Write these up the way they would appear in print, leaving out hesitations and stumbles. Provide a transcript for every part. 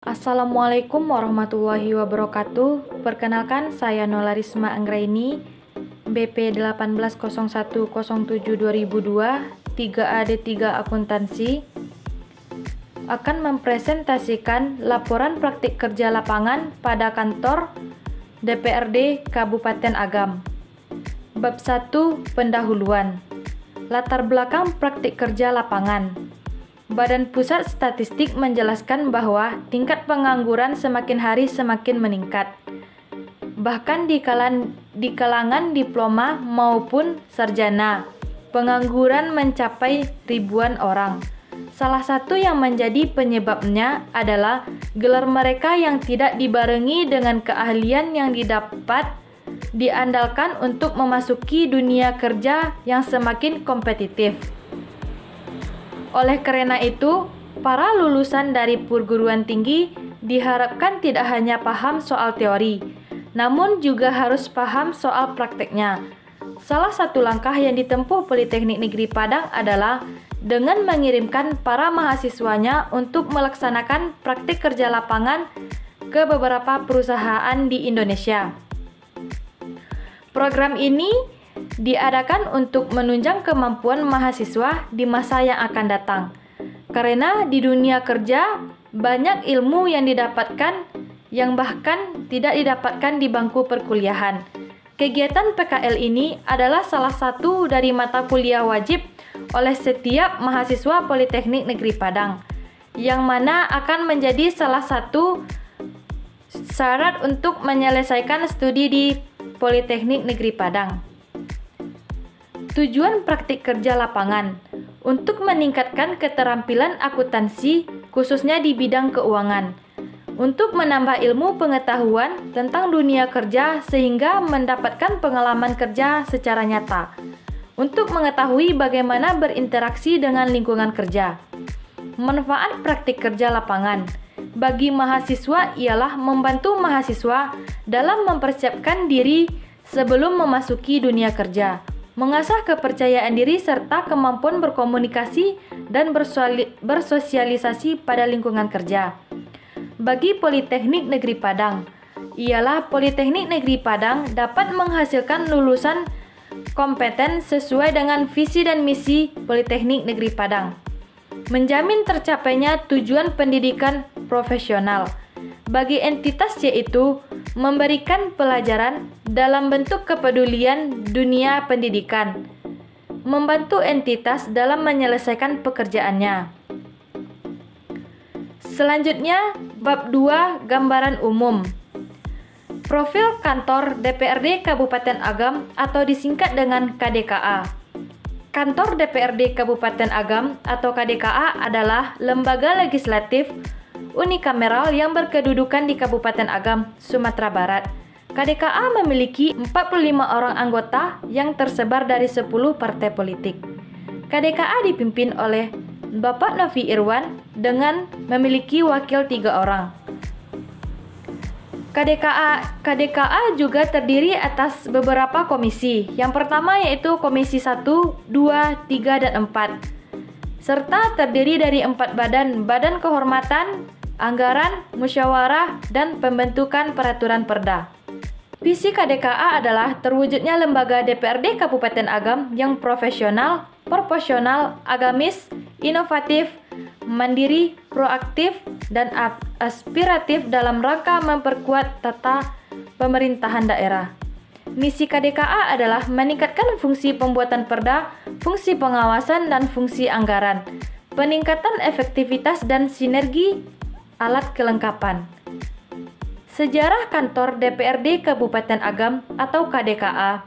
Assalamualaikum warahmatullahi wabarakatuh. Perkenalkan, saya Nola Risma Anggraini, BP 180107-2002, 3AD3 Akuntansi, akan mempresentasikan laporan praktik kerja lapangan pada kantor DPRD Kabupaten Agam. Bab 1, Pendahuluan. Latar belakang praktik kerja lapangan. Badan Pusat Statistik menjelaskan bahwa tingkat pengangguran semakin hari semakin meningkat. Bahkan di kalangan diploma maupun sarjana, pengangguran mencapai ribuan orang. Salah satu yang menjadi penyebabnya adalah gelar mereka yang tidak dibarengi dengan keahlian yang diandalkan untuk memasuki dunia kerja yang semakin kompetitif. Oleh karena itu, para lulusan dari perguruan tinggi diharapkan tidak hanya paham soal teori, namun juga harus paham soal prakteknya. Salah satu langkah yang ditempuh Politeknik Negeri Padang adalah dengan mengirimkan para mahasiswanya untuk melaksanakan praktik kerja lapangan ke beberapa perusahaan di Indonesia. Program ini diadakan untuk menunjang kemampuan mahasiswa di masa yang akan datang. Karena di dunia kerja, banyak ilmu yang didapatkan yang bahkan tidak didapatkan di bangku perkuliahan. Kegiatan PKL ini adalah salah satu dari mata kuliah wajib oleh setiap mahasiswa Politeknik Negeri Padang, yang mana akan menjadi salah satu syarat untuk menyelesaikan studi di Politeknik Negeri Padang. Tujuan praktik kerja lapangan untuk meningkatkan keterampilan akuntansi khususnya di bidang keuangan, untuk menambah ilmu pengetahuan tentang dunia kerja sehingga mendapatkan pengalaman kerja secara nyata, untuk mengetahui bagaimana berinteraksi dengan lingkungan kerja. Manfaat praktik kerja lapangan bagi mahasiswa ialah membantu mahasiswa dalam mempersiapkan diri sebelum memasuki dunia kerja, mengasah kepercayaan diri serta kemampuan berkomunikasi dan bersosialisasi pada lingkungan kerja. Bagi Politeknik Negeri Padang, ialah Politeknik Negeri Padang dapat menghasilkan lulusan kompeten sesuai dengan visi dan misi Politeknik Negeri Padang, menjamin tercapainya tujuan pendidikan profesional bagi entitas, yaitu memberikan pelajaran dalam bentuk kepedulian dunia pendidikan, membantu entitas dalam menyelesaikan pekerjaannya. Selanjutnya, bab 2, gambaran umum. Profil kantor DPRD Kabupaten Agam atau disingkat dengan KDKA. Kantor DPRD Kabupaten Agam atau KDKA adalah lembaga legislatif unikameral yang berkedudukan di Kabupaten Agam, Sumatera Barat. KDKA memiliki 45 orang anggota yang tersebar dari 10 partai politik. KDKA dipimpin oleh Bapak Novi Irwan dengan memiliki wakil 3 orang. KDKA juga terdiri atas beberapa komisi. Yang pertama yaitu Komisi 1, 2, 3, dan 4. Serta terdiri dari 4 badan kehormatan, anggaran, musyawarah, dan pembentukan peraturan perda. Visi KDKA adalah terwujudnya lembaga DPRD Kabupaten Agam yang profesional, proporsional, agamis, inovatif, mandiri, proaktif, dan aspiratif dalam rangka memperkuat tata pemerintahan daerah. Misi KDKA adalah meningkatkan fungsi pembuatan perda, fungsi pengawasan, dan fungsi anggaran, peningkatan efektivitas dan sinergi alat kelengkapan. Sejarah kantor DPRD Kabupaten Agam atau KDKA.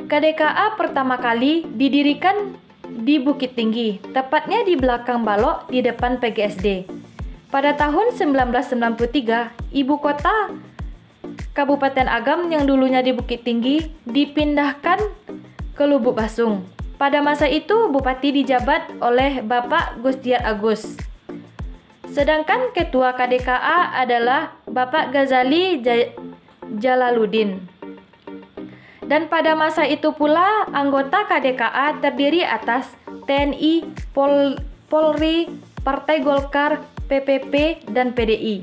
KDKA pertama kali didirikan di Bukit Tinggi, tepatnya di belakang Balok di depan PGSD. Pada tahun 1993, ibu kota Kabupaten Agam yang dulunya di Bukit Tinggi dipindahkan ke Lubuk Basung. Pada masa itu, bupati dijabat oleh Bapak Gustiar Agus. Sedangkan ketua KDKA adalah Bapak Ghazali Jalaluddin. Dan pada masa itu pula anggota KDKA terdiri atas TNI, Polri, Partai Golkar, PPP, dan PDI.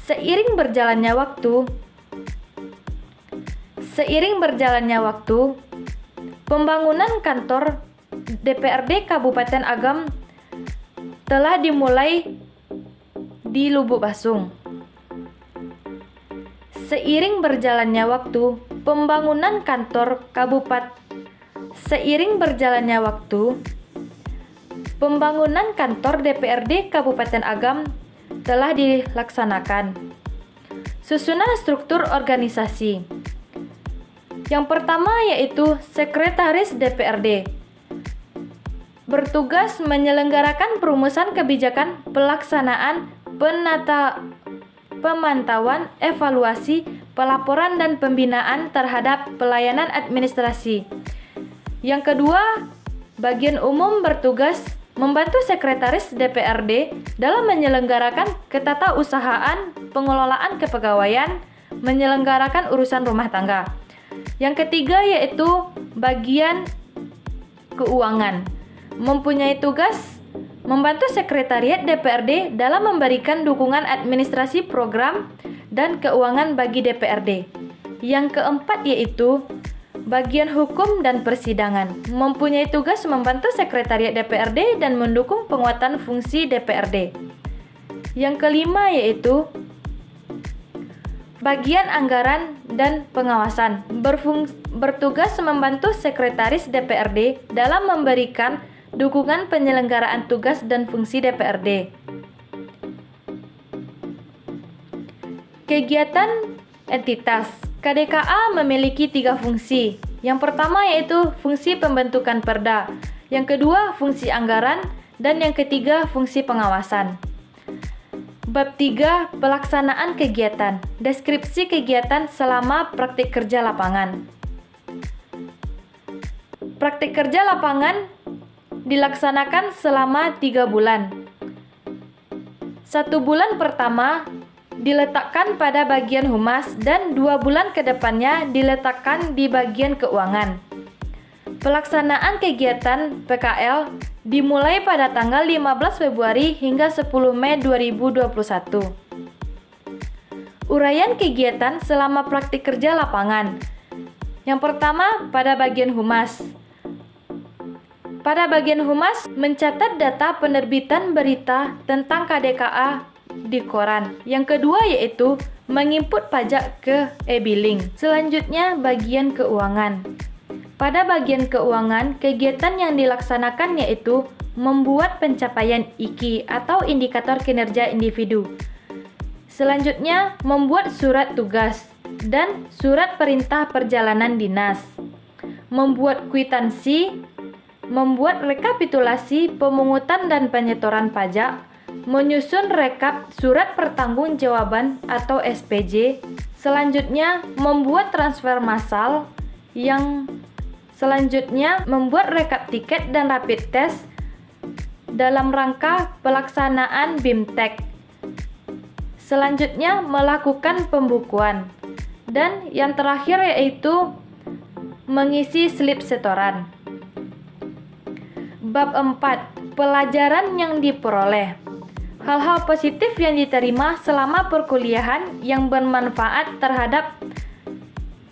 Seiring berjalannya waktu, pembangunan kantor DPRD Kabupaten Agam telah dimulai di Lubuk Basung. Seiring berjalannya waktu, pembangunan kantor DPRD Kabupaten Agam telah dilaksanakan. Susunan struktur organisasi. Yang pertama yaitu Sekretaris DPRD. Bertugas menyelenggarakan perumusan kebijakan, pelaksanaan, pemantauan, evaluasi, pelaporan, dan pembinaan terhadap pelayanan administrasi. Yang kedua, bagian umum bertugas membantu Sekretaris DPRD dalam menyelenggarakan ketatausahaan, pengelolaan kepegawaian, menyelenggarakan urusan rumah tangga. Yang ketiga yaitu bagian keuangan, mempunyai tugas membantu Sekretariat DPRD dalam memberikan dukungan administrasi program dan keuangan bagi DPRD. Yang keempat yaitu bagian hukum dan persidangan, mempunyai tugas membantu Sekretariat DPRD dan mendukung penguatan fungsi DPRD. Yang kelima yaitu bagian anggaran dan pengawasan, bertugas membantu Sekretaris DPRD dalam memberikan dukungan penyelenggaraan tugas dan fungsi DPRD. Kegiatan entitas KDKA memiliki 3 fungsi. Yang pertama yaitu fungsi pembentukan perda, yang kedua fungsi anggaran, dan yang ketiga fungsi pengawasan. Bab 3. Pelaksanaan kegiatan. Deskripsi kegiatan selama praktik kerja lapangan. Praktik kerja lapangan dilaksanakan selama 3 bulan. 1 bulan pertama diletakkan pada bagian humas dan 2 bulan ke depannya diletakkan di bagian keuangan. Pelaksanaan kegiatan PKL dimulai pada tanggal 15 Februari hingga 10 Mei 2021. Uraian kegiatan selama praktik kerja lapangan. Yang pertama, pada bagian humas. Pada bagian humas mencatat data penerbitan berita tentang KDKA di koran. Yang kedua yaitu menginput pajak ke e-billing. Selanjutnya bagian keuangan. Pada bagian keuangan, kegiatan yang dilaksanakan yaitu membuat pencapaian IKI atau indikator kinerja individu. Selanjutnya, membuat surat tugas dan surat perintah perjalanan dinas. Membuat kwitansi, membuat rekapitulasi pemungutan dan penyetoran pajak, menyusun rekap surat pertanggungjawaban atau SPJ. Selanjutnya, membuat transfer massal. Yang selanjutnya, membuat rekap tiket dan rapid test dalam rangka pelaksanaan BIMTEK. Selanjutnya, melakukan pembukuan. Dan yang terakhir yaitu mengisi slip setoran. Bab 4. Pelajaran yang diperoleh. Hal-hal positif yang diterima selama perkuliahan yang bermanfaat terhadap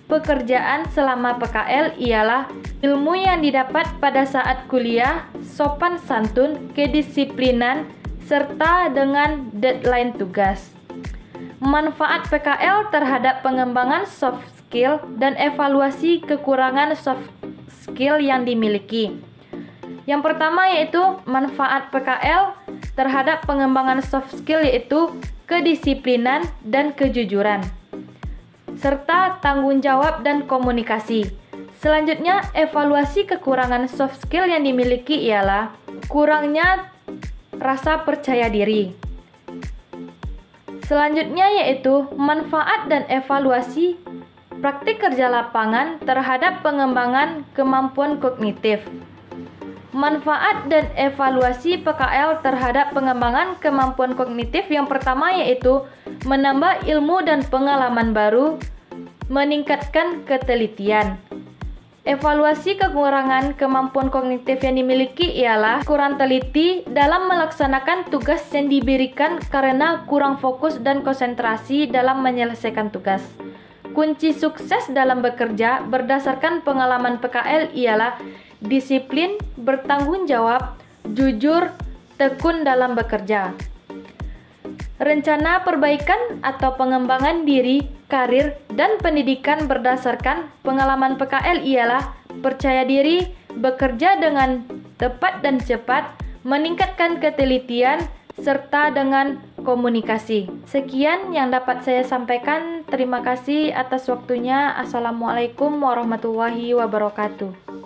pekerjaan selama PKL ialah ilmu yang didapat pada saat kuliah, sopan santun, kedisiplinan, serta dengan deadline tugas. Manfaat PKL terhadap pengembangan soft skill dan evaluasi kekurangan soft skill yang dimiliki. Yang pertama yaitu manfaat PKL terhadap pengembangan soft skill yaitu kedisiplinan dan kejujuran, serta tanggung jawab dan komunikasi. Selanjutnya, evaluasi kekurangan soft skill yang dimiliki ialah kurangnya rasa percaya diri. Selanjutnya yaitu manfaat dan evaluasi praktik kerja lapangan terhadap pengembangan kemampuan kognitif. Manfaat dan evaluasi PKL terhadap pengembangan kemampuan kognitif yang pertama yaitu menambah ilmu dan pengalaman baru, meningkatkan ketelitian. Evaluasi kekurangan kemampuan kognitif yang dimiliki ialah kurang teliti dalam melaksanakan tugas yang diberikan karena kurang fokus dan konsentrasi dalam menyelesaikan tugas. Kunci sukses dalam bekerja berdasarkan pengalaman PKL ialah disiplin, bertanggung jawab, jujur, tekun dalam bekerja. Rencana perbaikan atau pengembangan diri, karir, dan pendidikan berdasarkan pengalaman PKL ialah percaya diri, bekerja dengan tepat dan cepat, meningkatkan ketelitian, serta dengan komunikasi. Sekian yang dapat saya sampaikan. Terima kasih atas waktunya. Assalamualaikum warahmatullahi wabarakatuh.